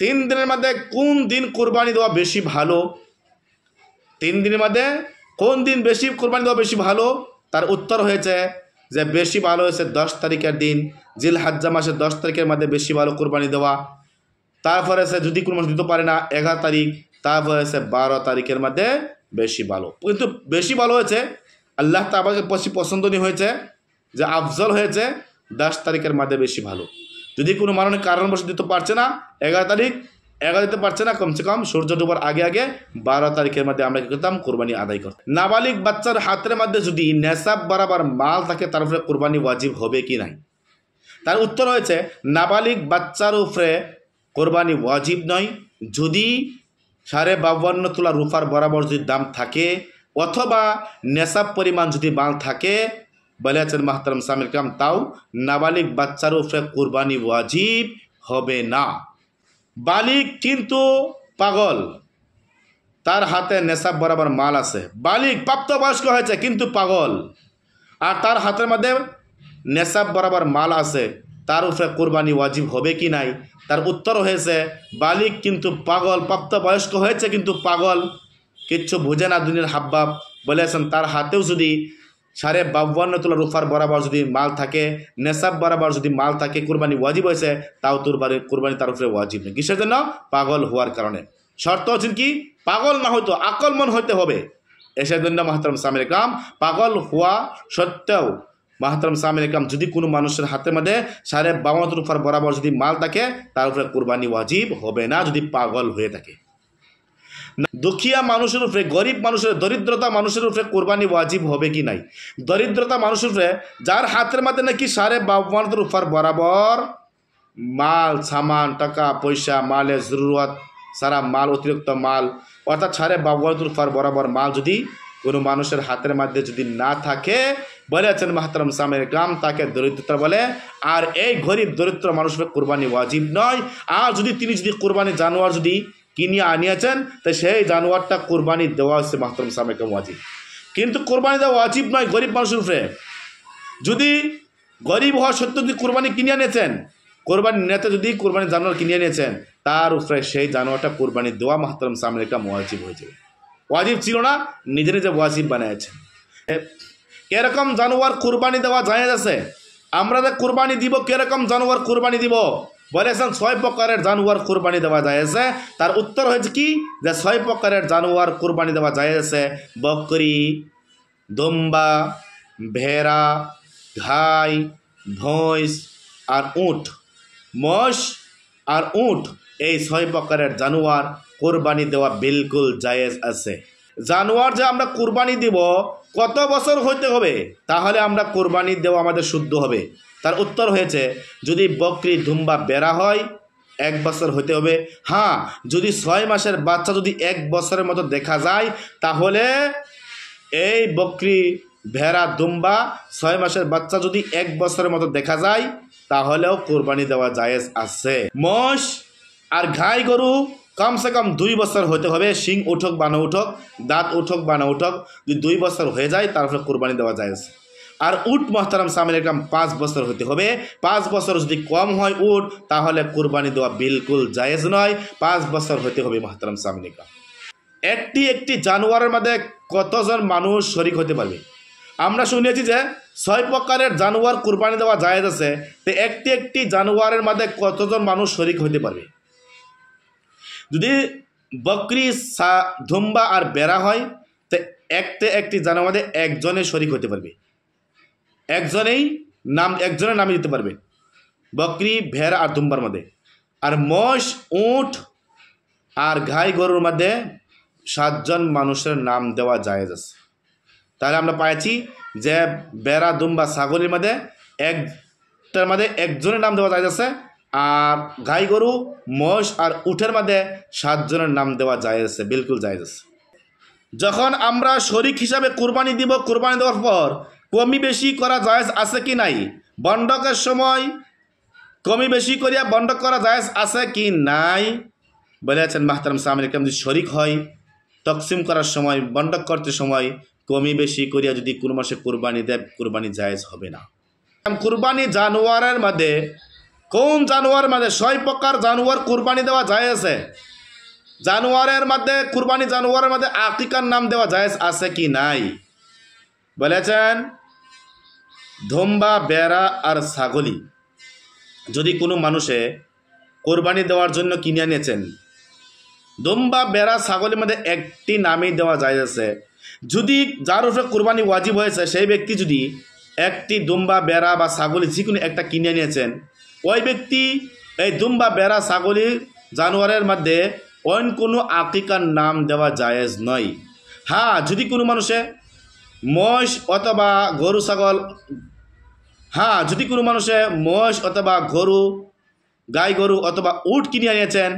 তিন দিনের মধ্যে কোন দিন কোরবানি দেওয়া বেশি ভালো? তিন দিনের মধ্যে কোন দিন বেশি কোরবানি দেওয়া বেশি ভালো? তার উত্তর হয়েছে যে বেশি ভালো হয়েছে 10 তারিখের দিন, জিলহজ্জা মাসের 10 তারিখের মধ্যে বেশি ভালো কোরবানি দেওয়া। তারপরে সে যদি কোরবানি দিতে পারে না 11 তারিখ, তারপরে সে 12 তারিখের মধ্যে বেশি ভালো। কিন্তু বেশি ভালো হয়েছে আল্লাহ তাআলার কাছে পছন্দনীয় হয়েছে, যে আফজল হয়েছে 10 তারিখের মধ্যে বেশি ভালো। যদি কোনো মানুষ কারণবশত দিতে পারছে না 11 তারিখ, 11 দিতে পারছে না, কমসে কম সূর্য ডোবার আগে আগে 12 তারিখের মধ্যে আমরা কি করতাম? কোরবানি আদায় করতাম। নাবালিগ বাচ্চার হাতের মধ্যে যদি নেশাব বরাবর মাল থাকে তার উপরে কোরবানি ওয়াজিব হবে কি নাই? তার উত্তর হয়েছে নাবালিগ বাচ্চার উপরে কোরবানি ওয়াজিব নয়, যদি 52.5 তোলা রূপার বরাবর যদি দাম থাকে অথবা নেশাব পরিমাণ যদি মাল থাকে, বলেছেন মাহতারাম সামিল কাম, তাও নাবালিগ বাচ্চার উপরে কোরবানি ওয়াজিব হবে না। বালিগ কিন্তু পাগল, তার হাতে নেশাব বরাবর মাল আছে, বালিগ প্রাপ্তবয়স্ক হয়েছে কিন্তু পাগল, আর তার হাতের মধ্যে নেশাব বরাবর মাল আছে, তার উপরে কোরবানি ওয়াজিব হবে কি নাই? তার উত্তর হয়েছে বালিগ কিন্তু পাগল, প্রাপ্তবয়স্ক হয়েছে কিন্তু পাগল, কিচ্ছু বুঝে না দুনিয়ার হাবভাব। বলেছেন তার হাতেও যদি 52.5 তোলা রূপার বরাবর যদি মাল থাকে, নেশাব বরাবর যদি মাল থাকে, কোরবানি ওয়াজিব হয়েছে, তাও তোর কোরবানি তার উপরে ওয়াজিব নেই। কিসের জন্য? পাগল হওয়ার কারণে। শর্ত হচ্ছেন কি? পাগল না হয়তো আকলমন হইতে হবে। এসের জন্য মাহতারাম সামিল কাম, পাগল হওয়া সত্ত্বেও মাহতারাম সামিল কাম যদি কোনো মানুষের হাতের মধ্যে 52.5 রূপার বরাবর যদি মাল থাকে তার উপরে কোরবানি ওয়াজিব হবে না, যদি পাগল হয়ে থাকে। দুঃখিয়া মানুষের উপরে, গরিব মানুষের, দরিদ্রতা মানুষের উপরে কোরবানি ওয়াজিব হবে কি নাই? দরিদ্রতা মানুষের উপরে যার হাতের মধ্যে নাকি 52.5 রূপার বরাবর মাল, সামান, টাকা পয়সা, মালের জরুরত, সারা মাল, অতিরিক্ত মাল, অর্থাৎ 52.5 রূপার বরাবর মাল যদি কোনো মানুষের হাতের মধ্যে যদি না থাকে, বলেছেন মাহতারাম সামিল কাম, তাকে দরিদ্রতা বলে। আর এই গরিব দরিদ্র মানুষের কোরবানি ওয়াজিব নয়। আর যদি তিনি যদি কোরবানি জানোয়ার যদি কিনিয়ে আনিয়েছেন, তাই সেই জানোয়ারটা কোরবানি দেওয়া হচ্ছে মাহতারাম সামিল কাম ওয়াজিব, কিন্তু কোরবানি দেওয়া ওয়াজিব নয় গরিব মানুষের উপরে। যদি গরিব হওয়া সত্ত্বেও যদি কোরবানি কিনে আনিয়েছেন, কোরবানি নেতে যদি কোরবানি জানোয়ার কিনে নিয়েছেন, তার উপরে সেই জানোয়ারটা কোরবানি দেওয়া মাহতারাম সামিল কাম ওয়াজিব হয়েছে। ওয়াজিব ছিল না, নিজে নিজে ওয়াজিব বানিয়েছেন। কিরকম জানোয়ার কোরবানি দেওয়া জায়েজ আছে? আমরা যে কোরবানি দিব কিরকম জানোয়ার কোরবানি দিব? বলেছেন 6 প্রকারের জানোয়ার কোরবানি দেওয়া জায়েজ। তার উত্তর হয়েছে কি? যে 6 প্রকারের জানোয়ার কোরবানি দেওয়া জায়েজ। বকরি, দুম্বা, ভেড়া, গাই, ভৈঁস আর উট। মোষ আর উট, এই 6 প্রকারের জানোয়ার কোরবানি দেওয়া বিলকুল জায়েজ আছে। জানোয়ার যে আমরা কোরবানি দিব কত বছর হইতে হবে তাহলে আমরা কোরবানি দেওয়া আমাদের শুদ্ধ হবে? তার উত্তর হয়েছে যদি বকরি, দুম্বা, বেড়া হয় 1 বছর হইতে হবে। হ্যাঁ, যদি 6 মাসের বাচ্চা যদি 1 বছরের মতো দেখা যায়, তাহলে এই বকরি, ভেড়া, দুম্বা 6 মাসের বাচ্চা যদি 1 বছরের মতো দেখা যায়, তাহলেও কোরবানি দেওয়া জায়েজ আছে। মোষ আর গাই গরু কমসে কম 2 বছর হতে হবে, শিং উঠক বা না উঠক, দাঁত উঠক বা না উঠক, যদি 2 বছর হয়ে যায় তারপরে কোরবানি দেওয়া জায়েজ। আর উট মাহতারাম সামিল কাম 5 বছর হতে হবে। 5 বছর যদি কম হয় উট, তাহলে কোরবানি দেওয়া বিলকুল জায়েজ নয়, 5 বছর হতে হবে মাহতারাম সামিল কাম। একটি জানোয়ারের মধ্যে কতজন মানুষ শরিক হতে পারবে? আমরা শুনেছি যে 6 প্রকারের জানোয়ার কোরবানি দেওয়া জায়েজ আছে, তো একটি জানোয়ারের মধ্যে কতজন মানুষ শরিক হতে পারবে? যদি বকরি, দুম্বা আর বেড়া হয়, তো একটি জানোয়ারের মধ্যে একজনে শরিক হতে পারবে, একজনের নামে দিতে পারবে, বকরি, ভেড়া আর দুম্বার মধ্যে। আর মোষ, উট আর গাই গরুর মধ্যে 7 জন মানুষের নাম দেওয়া জায়েজ আছে। তাহলে আমরা পাইছি যে বেড়া, দুম্বা, ছাগলের মধ্যে একটার মধ্যে একজনের নাম দেওয়া জায়েজ আছে, আর গাই গরু, মোষ আর উটের মধ্যে 7 জনের নাম দেওয়া জায়েজ আছে, বিলকুল জায়েজ আছে। যখন আমরা শরিক হিসাবে কোরবানি দিব, কোরবানি দেওয়ার পর কমি বেশি করা জায়েজ আছে কি নাই? বন্ডকের সময় কমি বেশি করিয়া বন্ডক করা জায়েজ আছে কি নাই? বলেছেন মাহতারাম সামিল কাম, যদি শরিক হয় তকসিম করার সময়, বন্ডক করতে সময় কমি বেশি করিয়া যদি কোনো মাসে কোরবানি দেয়, কোরবানি জায়েজ হবে না। কোরবানি জানোয়ারের মধ্যে কোন জানোয়ার মধ্যে 6 প্রকার জানোয়ার কুরবানি দেওয়া জায়েজ? জানোয়ারের মধ্যে কুরবানি জানোয়ারের মধ্যে আকিকার নাম দেওয়া জায়েজ আছে কি নাই? বলেছেন ধুম্বা, বেড়া আর ছাগলি যদি কোনো মানুষে কোরবানি দেওয়ার জন্য কিনে আনিয়েছেন, দুম্বা, বেড়া, ছাগলের মধ্যে একটি নামই দেওয়া যায় আছে। যদি যার উপরে কোরবানি ওয়াজিব হয়েছে সেই ব্যক্তি যদি একটি দুম্বা, বেড়া বা ছাগলি যে কোনো একটা কিনে নিয়েছেন, ওই ব্যক্তি এই দুম্বা, বেড়া, ছাগলি জানোয়ারের মধ্যে অন্য কোনো আকিকার নাম দেওয়া জায়েজ নয়। হ্যাঁ, যদি কোনো মানুষে মহিষ অথবা গরু ছাগল, যদি কোনো মানুষে মহিষ অথবা গরু, গাই গরু অথবা উট কিনে আনিয়েছেন,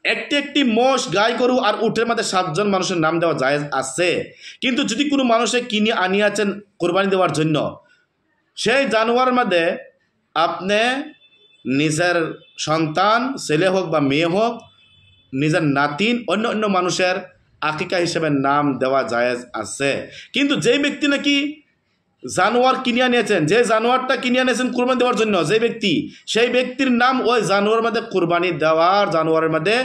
একটি মোষ, গাই গরু আর উটের মধ্যে 7 জন মানুষের নাম দেওয়া জায়েজ আছে। কিন্তু যদি কোনো মানুষে কিনে আনিয়েছেন কোরবানি দেওয়ার জন্য, সেই জানোয়ারের মধ্যে আপনি নিজের সন্তান, ছেলে হোক বা মেয়ে হোক, নিজের নাতিন, অন্য মানুষের আকিকা হিসেবে নাম দেওয়া জায়েজ আছে। কিন্তু যেই ব্যক্তি নাকি জানোয়ার কিনে আনিয়েছেন, যে জানোয়ারটা কিনে আনিয়েছেন কোরবানি দেওয়ার জন্য যে ব্যক্তি, সেই ব্যক্তির নাম ওই জানোয়ারের মধ্যে কোরবানি দেওয়ার, জানোয়ারের মধ্যে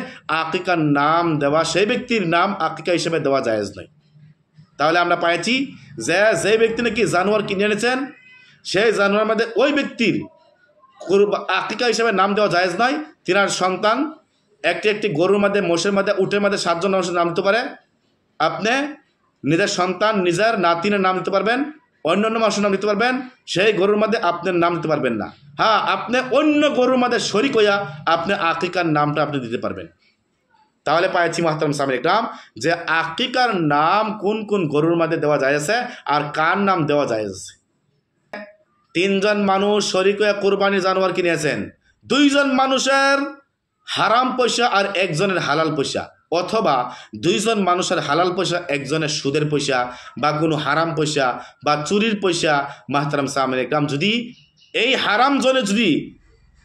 আকিকার নাম দেওয়া, সেই ব্যক্তির নাম আকিকা হিসেবে দেওয়া জায়েজ নয়। তাহলে আমরা পাইছি যে ব্যক্তি নাকি জানোয়ার কিনে এনেছেন, সেই জানোয়ারের মধ্যে ওই ব্যক্তির আকিকা হিসেবে নাম দেওয়া জায়েজ নয়। তিনার সন্তান, একটি গরুর মধ্যে, মোষের মধ্যে, উটের মধ্যে 7 জন মানুষের নাম দিতে পারে। আপনি নিজের সন্তান, নিজের নাতিনের নাম দিতে পারবেন, অন্য মানুষের নাম দিতে পারবেন, সেই গরুর মধ্যে আপনার নাম দিতে পারবেন না। হ্যাঁ, আপনি অন্য গরুর মধ্যে শরিক হইয়া আপনি আকিকার নামটা আপনি দিতে পারবেন। তাহলে পাইছি মাহতারাম সামিল ইকরাম যে আকিকার নাম কোন কোন গরুর মধ্যে দেওয়া যায়ছে আর কার নাম দেওয়া যায়ছে। 3 জন মানুষ শরিক হইয়া কোরবানি জানোয়ার কিনেছেন, 2 জন মানুষের হারাম পয়সা আর একজনের হালাল পয়সা, অথবা 2 জন মানুষের হালাল পয়সা, একজনের সুদের পয়সা বা কোনো হারাম পয়সা বা চুরির পয়সা। মাহতারাম সামিল ইকরাম যদি এই হারাম জনে যদি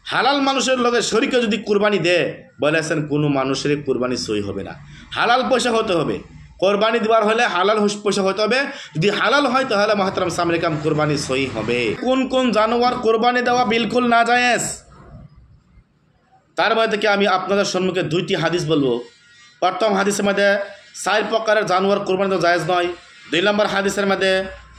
হালাল মানুষের লগে শরিকে যদি কুরবানি দেয়, বলেছেন কোনো মানুষের কুরবানি সই হবে না। হালাল পয়সা হতে হবে, কোরবানি দেওয়ার হলে হালাল পয়সা হতে হবে। যদি হালাল হয় তাহলে মাহতারাম সামিল ইকরাম কুরবানি সই হবে। কোন কোন জানোয়ার কোরবানি দেওয়া বিলকুল না জায়েজ, তার মধ্যে থেকে আমি আপনাদের সম্মুখে 2টি হাদিস বলবো। প্রথম হাদিসের মধ্যে 4 প্রকারের জানোয়ার কোরবানি দেওয়া জায়েজ নয়। 2 নম্বর হাদিসের মধ্যে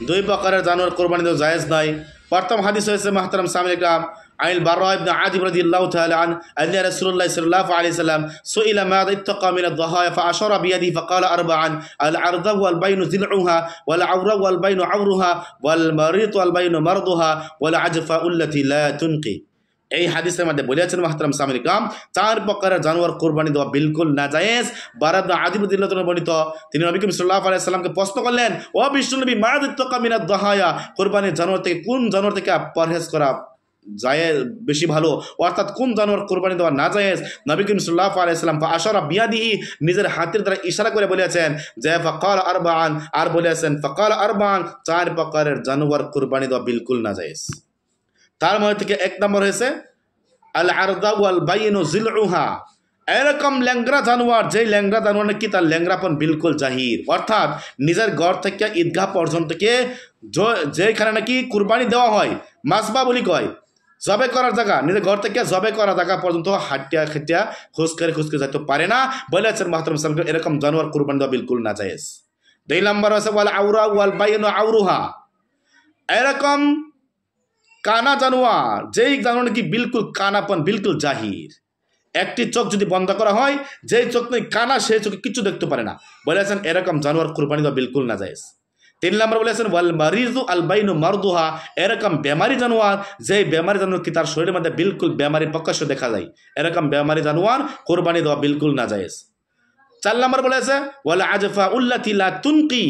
2 প্রকারের জানোয়ার কোরবানি দেওয়া জায়েজ নয়। প্রথম হাদিস হয়েছে মাহতারাম সামিল ইকরাম আনিল বাররা ইবনে আযিব রাদিয়াল্লাহু তাআলা আন আন্না রাসূলুল্লাহ সাল্লাল্লাহু আলাইহি ওয়াসাল্লাম সুইলা মাযা ইত্তাকা মিন আদ-দাহায়া ফাআশারা বিয়াদিহি ফাকালা আরবা'an আল-আরদা ওয়াল বাইনু যিলউহা ওয়াল আওরা ওয়াল বাইনু আওরুহা ওয়াল মারিত ওয়াল বাইনু মারদুহা ওয়াল আজফা আল্লাতী লা তুনকি। এই হাদিসের মধ্যে বলেছেন মাহতারাম সামিল ইকরাম 4 প্রকারের জানোয়ার কোরবানি দেওয়া বিলকুল নাজায়েজ। বারা ইবনে আযিব রাদিয়াল্লাহু তাআলা বর্ণিত, তিনি নবী করিম সাল্লাল্লাহু আলাইহি ওয়াসাল্লামকে প্রশ্ন করলেন, ও বিশ্বনবী, মাযা ইত্তাকা মিন আদ-দাহায়া, কোরবানির জানোয়ার থেকে কোন জানোয়ার থেকে পরহেজ করা জায়েজ বেশি ভালো, অর্থাৎ কোন জানোয়ার কোরবানি দেওয়া না জায়েজ? নবী করিম সাল্লাল্লাহু আলাইহি ওয়াসাল্লাম ফাআশারা বিয়াদিহি, নিজের হাতের দ্বারা ইশারা করে বলেছেন যে ফাকালা আরবা'an, আর বলেছেন ফাকালা আরবা'an, 4 প্রকারের জানোয়ার কোরবানি দেওয়া বিলকুল না জায়েজ। তার মধ্যে থেকে 1 নম্বর হয়েছে আল-আরদা ওয়াল বাইনু যিলউহা, এরকম ল্যাংরা জানোয়ার, যেই ল্যাংরা জানোয়ার নাকি তার ল্যাংরাপন বিলকুল জাহির, অর্থাৎ নিজের ঘর থেকে ঈদগাহ পর্যন্ত যেখানে নাকি কুরবানি দেওয়া হয়, মাসবা বলি কয়, জবে করার জায়গা, নিজের ঘর থেকে জবে করার জায়গা পর্যন্ত হাঁটিয়া খেটিয়া খুঁজকে যেতে পারে না, বলেছেন মাহতারাম সাল্লাল্লাহু আলাইহি ওয়াসাল্লাম, এরকম জানোয়ার কুরবানি দেওয়া বিলকুল না জায়েজ। 2 নম্বর আছে ওয়াল আওরা ওয়াল বাইনু আওরুহা, এরকম কানা জানোয়ার, যেই জানোয়ার নাকি বিলকুল কানাপন বিলকুল জাহির, একটি চোখ যদি বন্ধ করা হয়, যেই চোখ নেই কানা, সেই চোখে কিছু দেখতে পারে না, বলেছেন এরকম জানোয়ার কুরবানি দেওয়া বিলকুল না জায়েজ। 3 নম্বর বলেছেন ওয়াল মারিজু আল বাইনু মারদুহা, এরকম বেমারি জানোয়ার, যেই বেমারি জানোয়ার কি তার শরীরের মধ্যে বিলকুল বেমারি প্রকাশ্য দেখা যায়, এরকম বেমারি জানোয়ার কোরবানি দেওয়া বিলকুল না জায়েজ। 4 নম্বর বলেছে ওয়াল আজফা আল্লাতী লা তুনকি,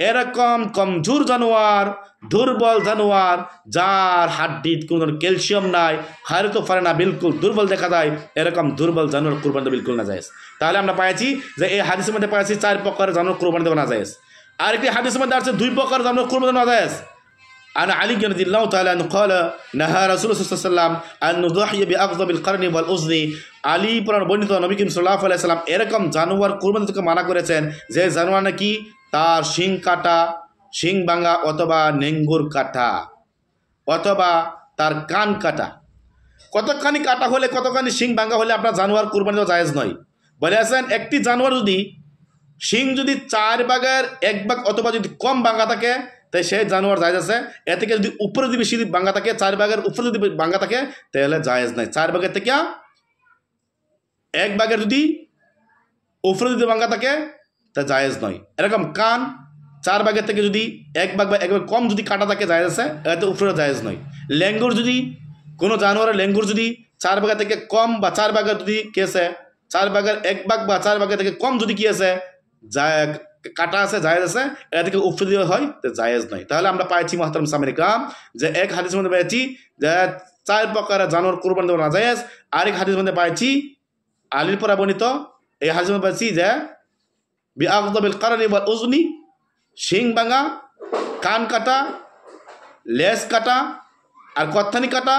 এরকম কমজোর জানোয়ার, দুর্বল জানোয়ার, যার হাড্ডিত কোনো ক্যালসিয়াম নাই, খাইতে পারে না, বিলকুল দুর্বল দেখা যায়, এরকম দুর্বল জানোয়ার কোরবানি দেওয়া বিলকুল না জায়েজ। তাহলে আমরা পাইছি যে এই হাদিসের মধ্যে পাইছি 4 প্রকারের জানোয়ার কোরবানি দেওয়া না জায়েজ। আরেকটি হাদিসের মধ্যে আছে 2 প্রকার জানোয়ার কোরবানি দেওয়া না জায়েজ। আন আলী রাদিয়াল্লাহু তাআলা আনহু قال نهى رسول الله صلى الله عليه وسلم أن نضحي بأغضب القرن والأذن, আলী পুরাণ বর্ণিত নবী করিম সাল্লাল্লাহু আলাইহি ওয়াসাল্লাম এরকম জানোয়ার কুরবানি থেকে মানা করেছেন যে জানোয়ার নাকি তার শিং কাটা, শিং ভাঙা অথবা নেঙ্গুর কাটা অথবা তার কান কাটা। কতখানি কাটা হলে কতখানি শিং ভাঙা হলে আপনার জানোয়ার কুরবানি দেওয়া জায়েজ নয়? বলে আছেন একটি জানোয়ার যদি শিং যদি 4 ভাগের 1 ভাগ অথবা যদি কম ভাঙা থাকে তাই সেই জানোয়ার জায়েজ আছে। এ থেকে যদি উপরে যদি বেশি ভাঙা থাকে 4 ভাগের উপরে যদি ভাঙা থাকে তাহলে জায়েজ নাই। 4 ভাগের থেকে 1 ভাগের যদি উপরে যদি ভাঙা থাকে তা জায়েজ নয়। এরকম কান 4 ভাগের থেকে যদি 1 ভাগ বা 1 ভাগ কম যদি কাটা থাকে জায়েজ আছে, এতে উপরে জায়েজ নয়। লেঙ্গুর যদি কোনো জানোয়ারের লেঙ্গুর যদি 4 ভাগের থেকে কম বা 4 ভাগের যদি কি আছে 4 ভাগের 1 ভাগ বা 4 ভাগের থেকে কম যদি কি আছে কাটা আছে জায়েজ আছে, এ থেকে উপরে দেওয়া হয় তো জায়েজ নয়। তাহলে আমরা পাইছি মুহতারাম সামিন ইকরাম যে এক হাদিসের মধ্যে পেয়েছি যে 4 প্রকারের জানোয়ার কুরবানি দেওয়া নাজায়েজ। আরেক হাদিসের মধ্যে পাইছি আলীর পরা বর্ণিত এই হাদিসের মধ্যে পাইছি যে বিআগদাবিল কারনি ওয়াল উজনি, শিং ভাঙা, কান কাটা, লেজ কাটা আর কত্থানি কাটা